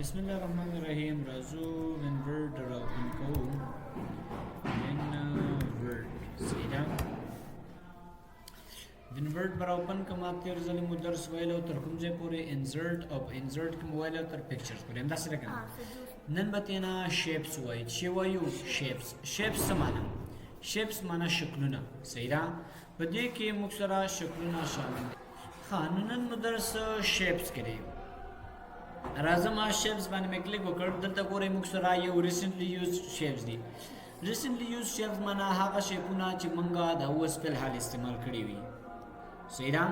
بسم الله الرحمن الرحیم راځو انورټ راوپن کوو انورټ سیدا انورټ براوپن کما تیر ځل مو درس ویلو تر کوم ځای پورې انسرټ او انسرټ کوم ویلو تر پکچرز پورې هم داسې راکنه نن به تینا شیپس وایي چې وایو شیپس څه معنا شیپس معنا شکلونه سیدا په دې کې موږ سره شکلونه شامل دي ها نن مو درس شیپس کړی راځم شیپس باندې مې کلیک وکړ دلته ګورئ موږ سره یو ریسنټلی یوز شیپس دي ریسنټلی یوز شیپس معنا هغه شیپونه چې موږ د اوس په حال استعمال کړی وي صحیح ده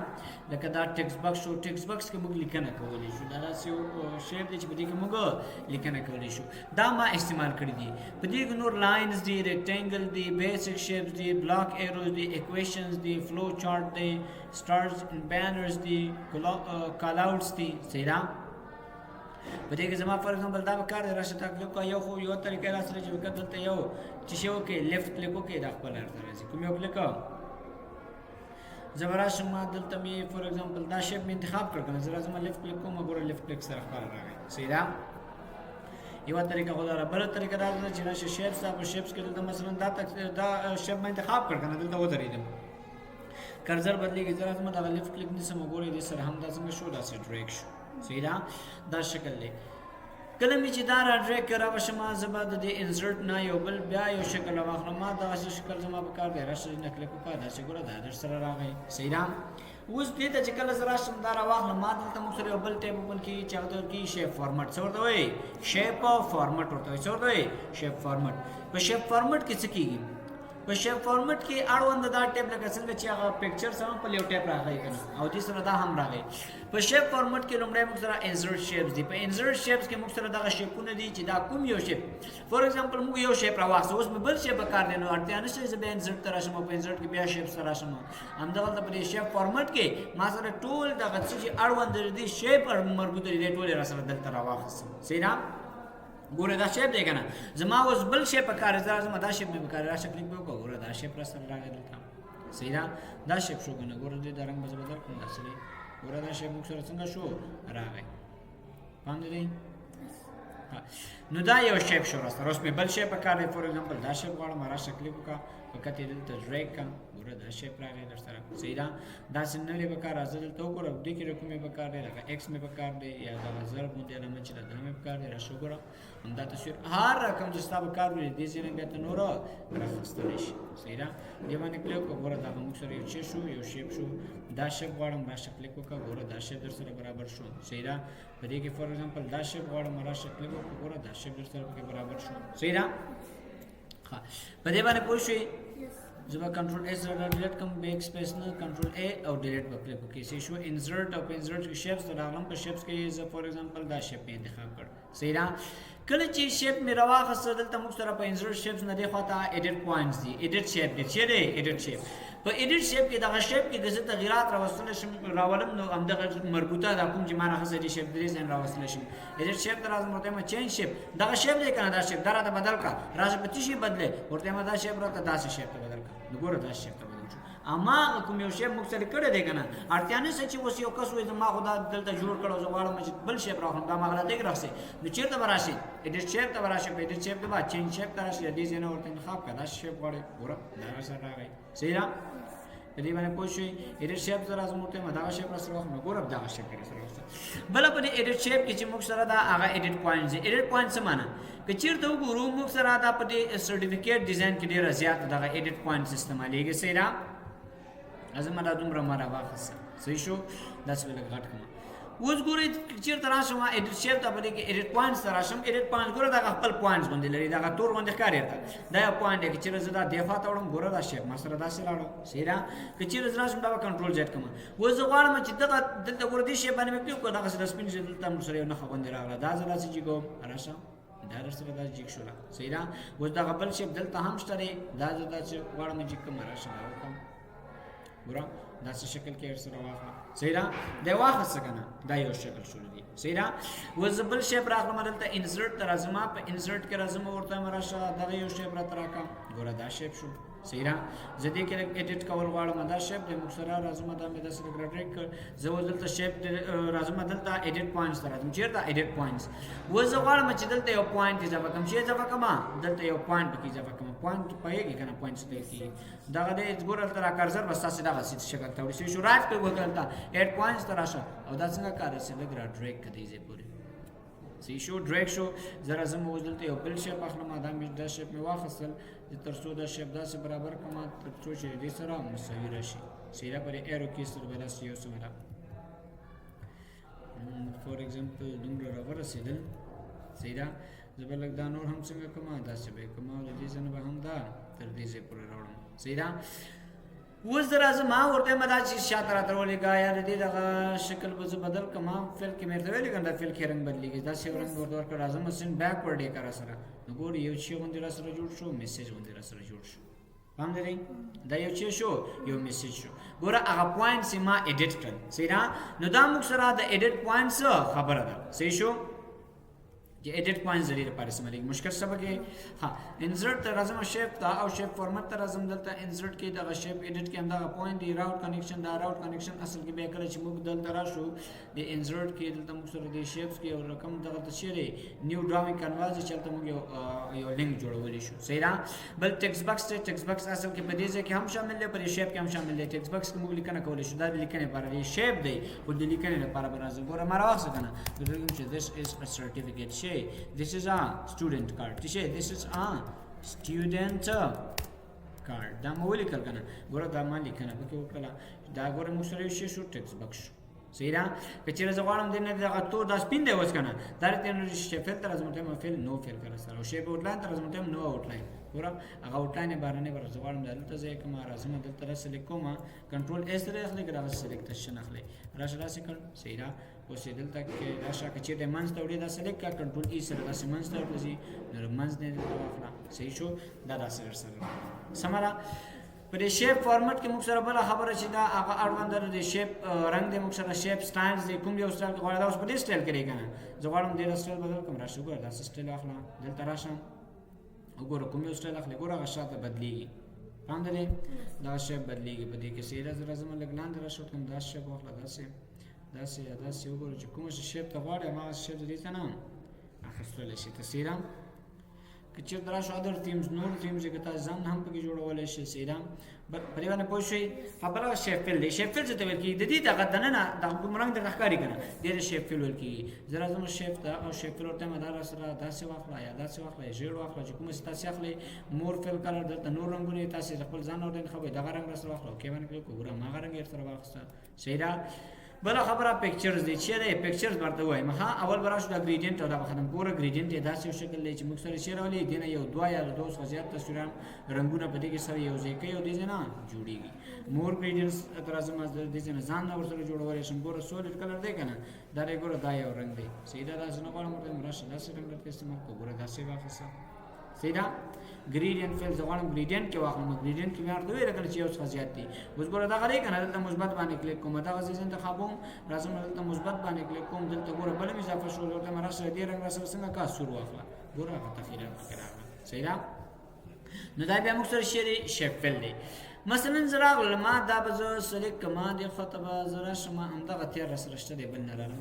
لکه دا ټیکسټ باکس شو ټیکسټ باکس کې موږ لیکنه کولی شو دا داسې یو شیپ دی چې په دې کې موږ لیکنه کولی شو دا ما استعمال کړي دي په دې کې نور لاینز دي ریکټینګل دي بیسک شیپس دي بلاک ایروز دي ایکویشنز دي فلو چارټ دی سټارز اینڈ بینرز دي کال آوټس دي صحیح ده په دې کې زما فار ایگزامپل دا کار دی راشه تا کلیک یو خو یو طریقه راځي چې وکړه دلته یو چې شو کې لیفت کلیک وکړي دا خپل راځي کوم یو کلیک زبراش ما دلته می فار ایگزامپل دا شیپ می انتخاب کړم زه راځم لیفت کلیک کوم ګوره لیفت کلیک سره خپل راغی صحیح ده یو طریقه غوډه بل طریقه دا چې راشه شیپس او شیپس کې دلته مثلا دا شیپ ما انتخاب کړم دلته ودرېدم کرزر بدلیږي زه راځم دا لیفت کلیک نسم ګوره دې سره هم دا څنګه شو دا سره ډریګ شو صحیح ده دا شکل دی کله می چې دا را ډریګ کرا وشما زبا د انسرټ نه یو بل بیا یو شکل واخلم ما دا شکل زما په کار دی راشه نکله کو کا دا څنګه دا در سره راغی صحیح ده اوس دې ته چې کله زرا شم دا را واخلم ما دلته مو سره یو بل ټیب وبل کی چاته کی شیپ فارمټ څه ورته وای شیپ او فارمټ ورته وای څه ورته وای شیپ فارمټ په شیپ فارمټ کې څه کیږي په شیپ فارمټ کې اړوند دا ټیپ لکه څنګه چې هغه پکچر سره په یو ټیپ راغلی کنه او دې سره دا هم راغی په شیپ فارمټ کې لومړی موږ سره انسرټ شیپس دي په انسرټ شیپس کې موږ سره دغه شیپونه دي چې دا کوم یو شیپ فار ایگزامپل موږ یو شیپ راوځو اوس مې بل شیپ کار دی نو اړتیا نشته چې به انسرټ ته راشم په انسرټ کې بیا شیپ سره راشم همدغه په شیپ فارمټ کې ما سره ټول دغه چې اړوند دي شیپ مربوط دي ټول را سره دلته راوخصم صحیح ګوره دا شیپ دی کنه زما اوس بل شیپ کار زما دا شیپ مې کار راشه کلیک وکړه ګوره دا شیپ را سره راغلی دلته صحیح ده دا شیپ شو کنه ګوره دې دا رنګ به بدل کړم دا سره ګوره دا شیپ موږ سره څنګه شو راغی پام دې نو دا یو شیپ شو را سره اوس مې بل شیپ کار دی فور ایگزامپل دا شیپ غواړم راشه کلیک وکړه وکړه دلته ډریګ کړم ګوره دا شیپ راغی در سره صحیح ده دا څنګه لري به کار راځي دلته وګوره دې کې کومې به کار دی لکه ایکس مې به کار دی یا دا ضرب مونږ له مچ دا مې به کار دی راشه ګوره همدا تصویر هر رقم چې تاسو کار وړي دې ځینې به ته نور راخستلی شي صحیح ده دې باندې کلیک وګوره دا موږ سره یو شی شو یو شیپ شو دا شیپ غواړم راشه کلیک وکړه ګوره دا شیپ در سره برابر شو صحیح ده په دې کې فور ایگزامپل دا شیپ غواړم راشه کلیک وکړه ګوره دا شیپ در سره برابر شو صحیح ده ها په دې باندې پوه شئ زما کنټرول اس سره ډیلیټ کوم بیک سپیس نه کنټرول ا او ډیلیټ په کلیک وکړئ سی شو انسرټ او انسرټ کې شیپس راغلم په شیپس کې ز فور ایگزامپل دا شیپ انتخاب کړ صحیح ده کله چې شیپ مې راوخسته دلته موږ سره په انسرټ شیپس نه دی خواته ایډیټ پوینټس دي ایډیټ شیپ دی چې دی ایډیټ شیپ په ایډیټ شیپ کې دغه شیپ کې د تغیرات راوستل شم راولم نو همدغه مربوطه د کوم چې ما راخصه دي شیپ درې ځین راوستل شم ایډیټ شیپ تر ازم ورته ما چینج شیپ دغه شیپ دی کنه دا شیپ دا بدل کا راځه په تشي بدله ورته ما دا شیپ راته دا شیپ ته بدل کا وګوره دا شیپ ته بدل شو اما کوم یو شیپ موږ سره کړی دی کنه اړتیا نه چې اوس یو کس وې ما خدا دلته جوړ کړو زه غواړم چې بل شیپ راخلم دا ما غلطي راځي نو چیرته وراشي ایډیټ شیپ ته وراشي په ایډیټ شیپ ته با چینج شیپ ته راشي دې ځنه ورته انتخاب کړه دا شیپ غواړي ګوره دا سره راغی صحیح ده په دې باندې پوه شئ ایډیټ شیپ سره زموږ ته ما دا شیپ سره واخلم ګوره دا شیپ سره واخلم بل په دې ایډیټ شیپ کې چې موږ سره دا هغه ایډیټ پوینټس دي ایډیټ پوینټس څه معنی که چیرته وګورو موږ سره دا په دې سرټیفیکیټ ډیزاین کې ډیر زیات دغه ایډیټ پوینټس استعمالېږي صحیح ده ازما دا دومره ما راوخسته صحیح شو دا څه لږ غټ کړم اوس ګورئ چیرته راشم ایډیټ شیپ ته په دې کې ایډیټ پوینټس راشم ایډیټ پوینټس ګوره دا خپل پوینټس باندې لري دا تور باندې ښکاري دا یو پوینټ دی چې زه دا دفعه ته وړم ګوره دا شیپ ما سره داسې لاړو صحیح ده که چیرته راشم دا کنټرول زیډ کوم اوس زه غواړم چې دلته ګوره دې شیپ باندې مې کلیک کړم دا سره سپین دلته موږ سره یو نښه باندې راغله دا زه داسې جګوم راشم دا سره دا جګ شوله صحیح ده اوس دا بل شیپ دلته هم شته دی دا زه دا چې غواړم چې کوم راشم وکړم ګوره دا څه شکل کې سره واخله صحیح ده دا واخله کنه دا یو شکل شروع دی صحیح ده وز بل شیپ راغلم دلته انسرټ تر ازما په انسرټ کې راځم ورته مراشه دا یو شیپ را تراکم ګوره دا شیپ شو صحیح ده زه دې کې ایډیټ کول غواړم دا شیپ د موږ سره راځم دا مې داسې ګرډریک کړ زه اوس دلته شیپ راځم دلته ایډیټ پوینټس ته راځم چیرته ایډیټ پوینټس اوس زه غواړم چې دلته یو پوینټ اضافه کړم چې اضافه کړم دلته یو پوینټ پکې اضافه کړم پوینټ پوهېږي که نه پوینټس ته کېږي دغه دی ګوره دلته را کرزر بس تاسې دغه شکل ته وړي شو رایټ کړئ وکړه دلته ایډ پوینټس ته راشه او دا څنګه کار دی چې لږ را ډریک کړه دې ځای پورې صحیح شو ډریک شو زه راځم اوس دلته یو بل شیپ اخلم دا شیپ مې واخیستل تر څو دا شیپ داسې برابر کړم تر څو چې دې سره مساوي راشي صحیح ده پرې ایرو کې سره به داسې یو څومره فور ایگزامپل دومره راورسېدل صحیح ده زه به لږ دا نور هم څنګه کړم داسې به یې کړم او د دې ځای نه به هم دا تر دې ځای پورې راوړم صحیح ده اوس زه راځم ورته مې دا چې شاته راته ولېږه یا د دې دغه شکل به زه بدل کړم فیل کې مې ورته ویلي که نه دا فیل کې رنګ بدلېږي داسې یو رنګ ورته ورکړه راځم سین بیکورډ یې کړه راسره نو ګورې یو شی غوندې راسره جوړ شو میسیج غوندې راسره جوړ شو پام لرئ دا یو څه شو یو میسیج شو ګوره هغه پوینټس یې ما ایډیټ کړل صحیح ده نو دا موږ سره د ایډیټ پوینټس خبره ده صحیح شو چې ایډیټ پوینټس لري لپاره سملی مشکل سبق ها انسرټ ته راځم شیپ ته او شیپ فارمټ ته راځم دلته انسرټ کې دا شیپ ایډیټ کې هم دا پوینټ دی راوټ کنیکشن دا راوټ کنیکشن اصل کې به کله چې موږ دلته راشو د انسرټ کې دلته موږ سره د شیپس کې یو رقم دغه ته شری نیو ډراینګ کنواس چې چلته موږ یو لینک جوړولی شو صحیح ده بل ټیکس باکس ته ټیکس باکس اصل کې په دې ځای کې هم شامل دی پر شیپ کې هم شامل دی ټیکس باکس کې موږ لیکنه کولی شو دا لیکنه لپاره دی شیپ دی او د لیکنې لپاره به راځي ګوره ما راوخته کنه دغه چې this is a certificate شی this is a student card this is a student card دا مو ولیکل کنه ګوره دا ما لیکنه پکې وکړه دا ګوره موږ سره شی شو ټیکس باکس صحیح ده که چېرې زه غواړم دې نه دغه تور دا سپین دی اوس که نه دا رته نو فیل ته راځم ټایم فیل نو فیل کړه سره او شیپ آوټلاین ته راځم ټایم نو آوټلاین ګوره هغه آوټلاین یې بهرنی به زه غواړم دلته ځای کوم راځم دلته را سلیکټ کوم کنټرول ایس سره اخلي که دغه سلیکټیشن اخلي راشه داسې کړ صحیح ده اوس یې دلته کې راشه که چېرته منځ ته وړې دا سلیکټ کړه کنټرول ای سره داسې منځ ته ورځي نو منځ نه دلته واخله صحیح شو دا داسې ورسره سمه ده په دې شیپ فارمټ کې موږ سره بله خبره چې دا هغه اړوند د شیپ رنګ دی موږ سره شیپ سټایلز دی کوم یو سټایل غواړئ دا اوس په دې سټایل کې دی که نه زه غواړم دې سټایل بدل کړم راشه ګوره داسې سټایل اخلم دلته راشم وګوره کوم یو سټایل اخلي ګوره هغه شاته بدلېږي پام لرې دا شیپ بدلېږي په دې کې صحیح زه راځم لږ لاندې راشم دا شیپ واخله داسې وګوره چې کومه شیپ ته غواړې هماغه شیپ د دې ته نه اخیستلی شي ته صحیح ده که چېرته راشو ادر تیمز نور تیمز یې که تاسو ځان هم پکې جوړولی شئ صحیح ده په دې باندې پوه شئ خبره شیپ فیل دی شیپ فیل څه ته ویل کېږي د دې دغه دننه دغه کوم رنګ درته ښکاري که نه دې ته شیپ فیل ویل کېږي زه راځم شیپ ته او شیپ فیل ورته یم دا راسره داسې واخله یا داسې واخله یا ژیړ واخله چې کومه چې تاسې اخلئ مور فیل کلر دلته نور رنګونه یې تاسې خپل ځان ورته انتخابوئ دغه رنګ راسره واخله اوکې باندې کلیک وګوره هماغه رنګ یې ورسره واخیسته صحیح ده بله خبره پکچرز دی چې دی پکچرز ورته وایم ها اول به راشو دا ګریډینټ او دا به ختم ګوره ګریډینټ یې داسې یو شکل دی چې موږ سره چې راولي دې نه یو دوه یا دوه څخه زیات تصویران رنګونه په دې کې سره یو ځای کوي او دې ځای نه جوړېږي مور ګریډینټس ته راځم دې ځای نه ځان نه ورسره جوړولی شم ګوره سولید کلر دی که نه دا دی ګوره دا یو رنګ دی صحیح ده داسې نه غواړم ورته راشه داسې رنګ درته استعمال کړو ګوره داسې واخیسته صحیح ده ګریډینټ فیل زه غواړم ګریډینټ کې واخلم ګریډینټ کې مې ورته ویل کله چې یو څخه زیات دي اوس ګوره دغه دی که نه دلته مثبت باندې کلیک کوم دغه ځای انتخابوم راځم دلته مثبت باندې کلیک کوم دلته ګوره بله مې اضافه شول ورته مې راسره دې رنګ راسره څنګه کا سور واخله ګوره هغه تخیرا پکې راغله صحیح ده نو دا بیا موږ سره شیپ فیل دی مثلا زه راغلم ما دا به زه سلیکټ کړم دې خواته به زه راشم همدغه تیر راسره شته دی بل نه رالم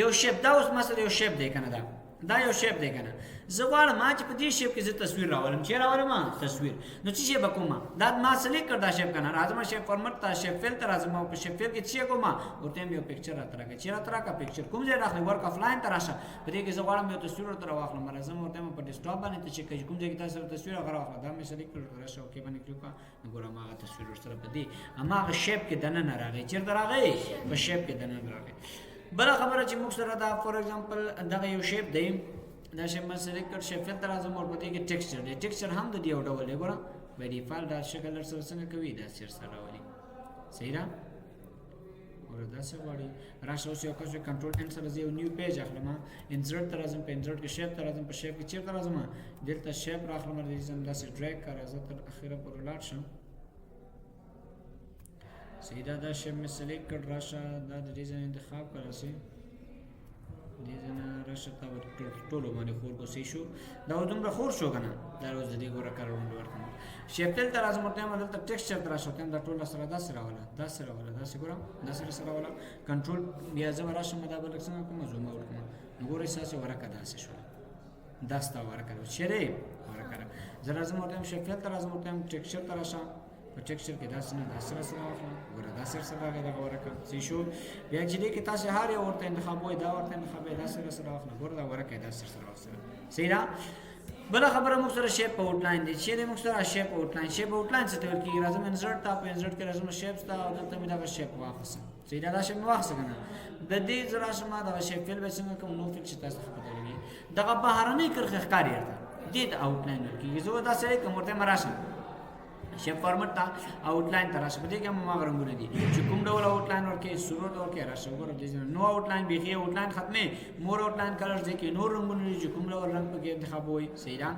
یو شیپ دا اوس مثلا یو شیپ دی که نه دا یو شیپ دی که نه زه غواړم چې په دې شیپ کې زه تصویر راولم چې راولم تصویر نو څه شی به کوم دا ما سلیکټ کړ دا شیپ که نه راځم شیپ فارمټ ته شیپ فیل ته راځم او په شیپ فیل کې څه کوم ورته یو پکچر راته راکړه چې راته راکړه پکچر کوم ځای راخلي ورک افلاین ته راشه په دې کې زه غواړم یو تصویر ورته راواخلم راځم ورته په ډیسکټاپ باندې ته چیک کوي کوم ځای کې تاسو تصویر هغه راواخله دا مې سلیکټ کړ راشه اوکې باندې کلیک وکړه نو ګوره هماغه تصویر ورسره په دې هماغه شیپ کې دننه راغی چېرته راغی په شیپ کې دننه راغی بله خبره چې موږ سره دا فور ایگزامپل دغه یو شیپ دی دا شیپ ما سلیکټ کړ شیپ فیل ته راځم او په دې کې ټیکسچر دی ټیکسچر هم د دې یو ډول دی ګوره بای ډیفالټ دا شکل سره څنګه کوي داسې ورسره راولي صحیح ده ګوره داسې غواړي راشه اوس یو کس کنټرول ان سره زه یو نیو پیج اخلم انسرټ ته راځم په انسرټ کې شیپ ته راځم په شیپ کې چېرته راځم دلته شیپ راخلم داسې ډریګ کړه راځه تر اخره پورې لاړ شم صحیح ده دا شیپ مې سلیکټ کړ راشه دا د دې ځای انتخاب کړه راسي دې ځنه راشه تا ټولو باندې خور کو سی شو دا دومره خور شو کنه دا روز دې ګوره کارونه ورکړم شیپ تل تر ازمته ما دلته ټیکسچر تر راشه ته دا ټول سره دا سره ولا دا سره ولا دا سره دا سره ولا کنټرول بیا زما راشه مدا بل څنګه کوم زوم ورکړم ګوره اساس ورکه دا څه شو داستا ورکه شری ورکه زه لازم ورته شیپ تل ازمته ټیکسچر تر راشه په ټیکسچر کې دا سره واخلم ګوره دا سره راغی دا ورکه سی شو بیا چې دې کې تاسو هر یو ورته انتخاب وای دا ورته انتخاب دا سره واخلم ګوره دا ورکه دا سره واخلم صحیح ده بل خبره موږ سره شیپ آوټ لاین دي چې موږ سره شیپ آوټ لاین څه ته ورکی راځم انسرټ ته په انسرټ کې راځم شیپس ته او دلته مې دا شیپ واخلم صحیح دا شیپ واخلم کنه د دې زرا شمه دا شیپ فل به څنګه کوم نو فل چې تاسو خبرې لګي دغه بهرنۍ کرخه ښکاری ارته دې د آوټ لاین ورکی زه دا سره کوم ورته مراشم شیپ فارمټ ته آوټ لاین تر راشه بده کوم ما غرمونه دي چې کوم ډول آوټ لاین ورکه صورت ورکه راشه وګوره دې نو آوټ لاین به آوټ لاین ختمه مور آوټ لاین کلرز دي کې نور رنگونه دي چې کوم ډول رنگ په کې انتخاب وي صحیح ده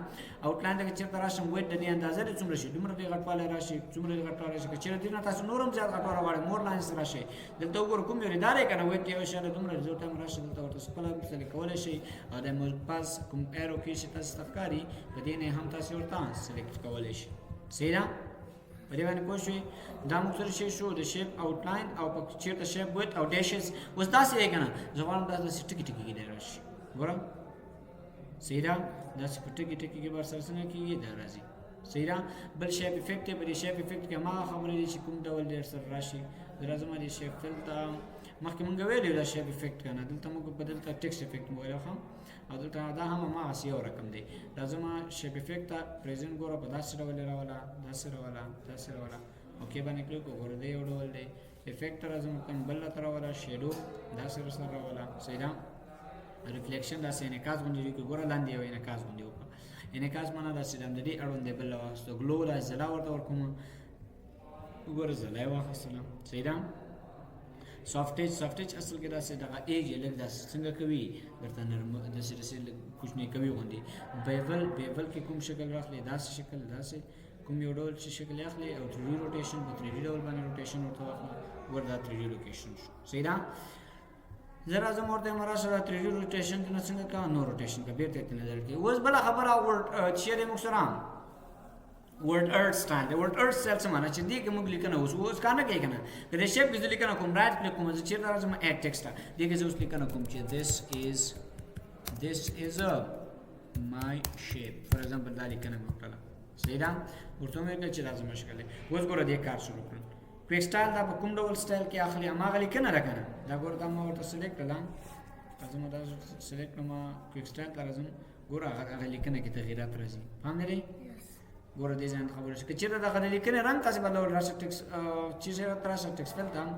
آوټ لاین دغه چې تر راشه وېټ د اندازې د څومره شي دومره دې غټواله راشي څومره غټواله راشي چې دې نه تاسو نورم زیات غټواله غواړئ مور لاین سره راشي دلته وګوره کوم یو ادارې کنه وېټ یو شاله دومره ریزلټ هم راشي دلته ورته خپل مثال کولای شي او د مول پاس کوم ایرو کې چې تاسو تفکاری په دې نه هم تاسو ورته سلیکټ کولای شي صحیح ده پرې باندې پوه شئ دا موږ سره شی شو د شیپ آوټ لاین او په چیرته شیپ ویت او ډیشز اوس داسې دی کنه زه غواړم داسې ټکی ټکی کې راشي ګورم صحیح ده داسې په ټکی ټکی کې بر سره څنګه کېږي دا راځي صحیح ده بل شیپ افیکټ په دې شیپ افیکټ کې ما خبرې دي چې کوم ډول ډیر سره راشي درازم دې شیپ فلټ مخکې مونږ ویلو دا شیپ افیکټ کنه دلته موږ په دلته ټیکسټ افیکټ مو ویل خام او دلته دا هم ما اسی یو رقم دی لازم شیپ افیکټ پریزنټ ګوره په داسې ډول راولا داسې راولا اوکې باندې کلیک وګوره دی یو ډول دی افیکټ لازم کوم بل تر راولا شیډو داسې سره راولا صحیح ده ریفلیکشن داسې انعکاس باندې ګوره لاندې یو انعکاس باندې وکړه انعکاس معنا داسې د دې اړوند دی بل واسطه ګلو لا زلا ورته ورکوم وګوره زلا واخصله صحیح ده سافټ ټچ اصل کې داسې دغه ایج لږ داسې څنګه کوي درته نرم داسې کوچنی کوي غوندي بیول کې کوم شکل راخلي داسې شکل داسې کوم یو ډول شکل اخلي او 3D روټیشن په 3D ډول باندې روټیشن ورته واخلي وردا 3D لوکیشن شو صحیح ده زرا زم ورته مراشه 3D روټیشن کې څنګه کا نو روټیشن کا بیرته نظر کې اوس بل خبره ورډ چې مخسرام ورډ ارت سټایل د ورډ ارت سټایل څه معنی چې دې کې موږ لیکنه اوس کنه کې کنه کله شیپ کې لیکنه کوم رائټ کلیک کوم چې راځم اډ ټیکسټ دې کې اوس لیکنه کوم چې this is a my shape for example دا لیکنه وکړه صحیح ده ورته مې چې راځم مشکل اوس ګوره دې کار شروع کړم کویک سټایل دا په کوم ډول سټایل کې اخلي ما غلي کنه راکنه دا ګوره دا ما ورته سلیکټ کړم لازم دا سلیکټ ما کویک سټایل لازم ګوره هغه لیکنه کې تغیرات راځي فهم لري ګوره دې ځان خبره شي چې دا غلي لیکنه رنگ تاسو بدلول راځي ټیکس چې زه تراسه ټیکس فلټم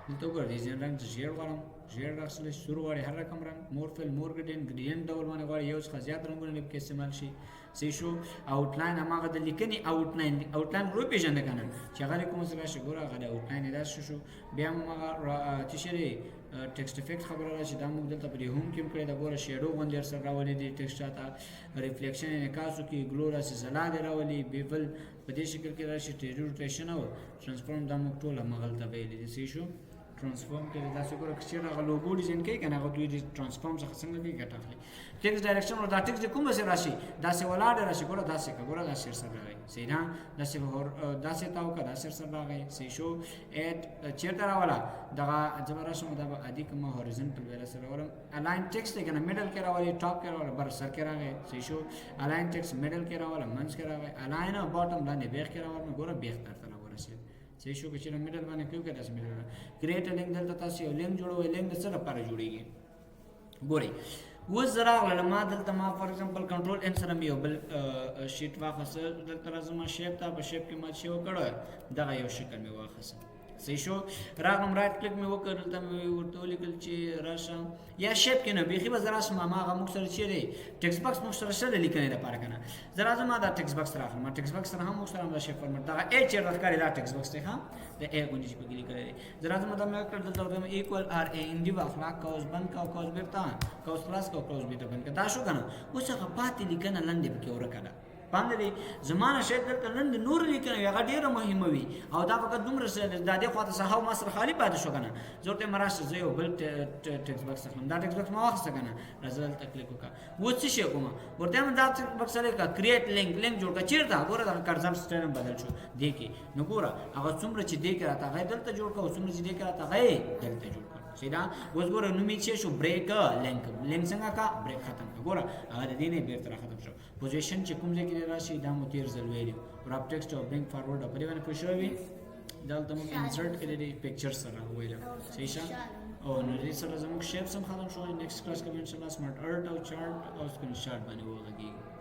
دلته ګوره دې ځان رنگ ژیر غواړم ژیر راځي شروع وړي هر رقم رنگ مور فل مور ګریډینټ ډول باندې غواړي یو څه زیات رنگونه لږ کې استعمال شي سی شو آوټ لاین هغه د لیکنې آوټ لاین رو پیژنده کنه چې هغه کوم څه راشي ګوره هغه آوټ لاین راځي شو بیا هغه چې شری ټیکسټ افیکټ خبره راشي دا موږ دلته په هوم کې کړی دا ګوره شیډو باندې سره راولي دي ټیکسټ ته ریفلیکشن انعکاسو کې ګلو راشي زلا دی راولي بیول په دې شکل کې راشي روټیشن او ترانسفورم دا موږ ټول مغل ته ویلي دي سی شو ترانسفورم کې دا څه ګوره چې هغه لوګو ډیزاین کوي کنه هغه دوی ترانسفورم څخه څنګه دی ګټه اخلي ټیکس ډایرکشن او دا ټیکس کوم څه راشي دا څه ولاړ راشي ګوره دا څه ګوره دا شیر سره راغی صحیح نه دا څه دا څه تاو کا دا شیر سره راغی صحیح شو اټ چیرته راولا دا جبر شم دا ادي کوم هوریزونټل ویل سره ورم الاین ټیکس دی کنه میډل کې راولي ټاپ کې راولي بر سر کې راغی صحیح شو الاین ټیکس میډل کې راولا منځ کې راغی الاین او باټم باندې بیخ کې راولا ګوره بیخ ترته ورسید چې شو چې میډل باندې کیو کې داس میډل کریټ لینک دلته تاسو یو لینک جوړوي لینک د څه لپاره جوړیږي ګوري و زرا علما دلته ما فور ایگزامپل کنټرول ان سره یو بل شیټ واخصه دلته راځم شیپ ته په شیپ کې ما شی وکړو دا یو شکل می واخصه صحیح شو راغم رائټ کلیک می وکړ دلته می ورته لیکل چې راشه یا شیپ کې نه بیخي به زرا سم ما غو سره چی دی ټیکس باکس مو سره شل لیکنه لپاره کنه زرا زما دا ټیکس باکس راغم ما ټیکس باکس سره هم سره دا شیپ فارمټ دا اچ راخاري دا ټیکس باکس ته ها د ا غونډې په کې لیکل زرا زما دا مې کړل دلته ایکوال ار ا ان دی واخلا کوز بند کا کوز بیرتا کوز پلس کا کوز بیرتا بند کا دا شو کنه اوس هغه پاتې لیکنه لاندې پکې ورکړه باندې دی زمانه شی دلته نن د نور لیکنه هغه ډیره مهمه وي او دا فقط دومره د دې خواته صحاو ما سره خالی پاتې شو کنه زورته مراشه زه یو بل ټیکس باکس اخلم دا ټیکس باکس ما واخیسته کنه راځل تکلیف وکړه و څه شي کومه ورته هم دا ټیکس باکس سره کا کریټ لینک جوړ کا چیرته ګوره دا کارزم سیستم بدل شو دی کې نو ګوره هغه څومره چې دی کې راته غي دلته جوړ کا او څومره چې دی کې راته غي دلته جوړ کا سیدا اوس ګوره نو می چې شو بریک لینک څنګه کا بریک ختم کا ګوره هغه د دې نه بیرته ختم شو پوزیشن چې کوم ځای کې راشي دا مو تیر ځل ویلو راب ټیکسټ او برینګ فارورډ په دې باندې پوښوي دلته موږ انسرټ کړی دی پکچر سره ویلو صحیح شه او نو دې سره زموږ شیپ سم ختم شو نیکسټ کلاس کې ان شاء الله سمارټ ارت او چارت او سکرین شاټ باندې وګورئ